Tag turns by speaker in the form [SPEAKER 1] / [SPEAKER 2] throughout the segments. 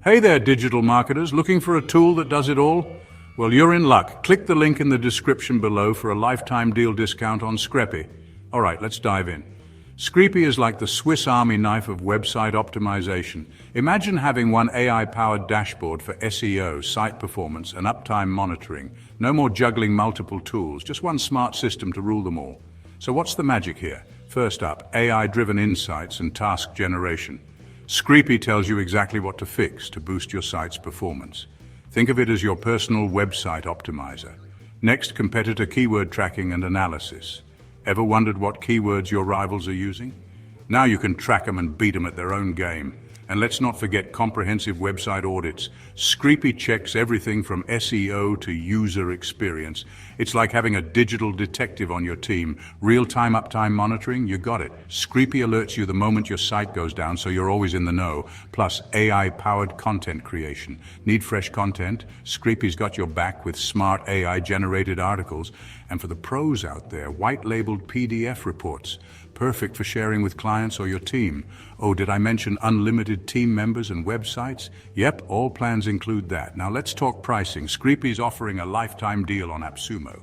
[SPEAKER 1] Hey there, digital marketers, looking for a tool that does it all? Well, you're in luck. Click the link in the description below for a lifetime deal discount on Screpy. All right, let's dive in. Screpy is like the Swiss Army knife of website optimization. Imagine having one AI-powered dashboard for SEO, site performance, and uptime monitoring. No more juggling multiple tools, just one smart system to rule them all. So what's the magic here? First up, AI-driven insights and task generation. Screpy tells you exactly what to fix to boost your site's performance. Think of it as your personal website optimizer. Next, competitor keyword tracking and analysis. Ever wondered what keywords your rivals are using? Now you can track them and beat them at their own game. And let's not forget comprehensive website audits. Screpy checks everything from SEO to user experience. It's like having a digital detective on your team. Real-time uptime monitoring, you got it. Screpy alerts you the moment your site goes down, so you're always in the know. Plus AI-powered content creation. Need fresh content? Screpy's got your back with smart AI-generated articles. And for the pros out there, white-labeled PDF reports. Perfect for sharing with clients or your team. Oh, did I mention unlimited team members and websites? Yep, all plans include that. Now let's talk pricing. Screpy's offering a lifetime deal on AppSumo.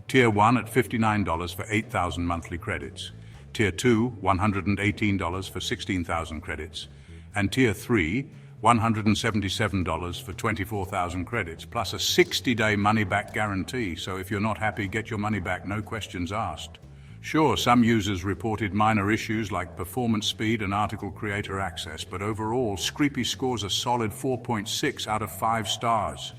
[SPEAKER 1] Tier 1 at $59 for 8,000 monthly credits. Tier 2, $118 for 16,000 credits. And Tier 3, $177 for 24,000 credits, plus a 60-day money-back guarantee. So if you're not happy, get your money back, no questions asked. Sure, some users reported minor issues like performance speed and article creator access, but overall, Screpy scores a solid 4.6 out of 5 stars.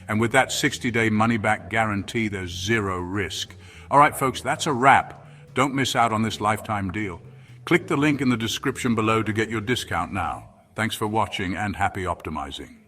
[SPEAKER 1] And with that 60-day money-back guarantee, there's zero risk. All right, folks, that's a wrap. Don't miss out on this lifetime deal. Click the link in the description below to get your discount now. Thanks for watching and happy optimizing.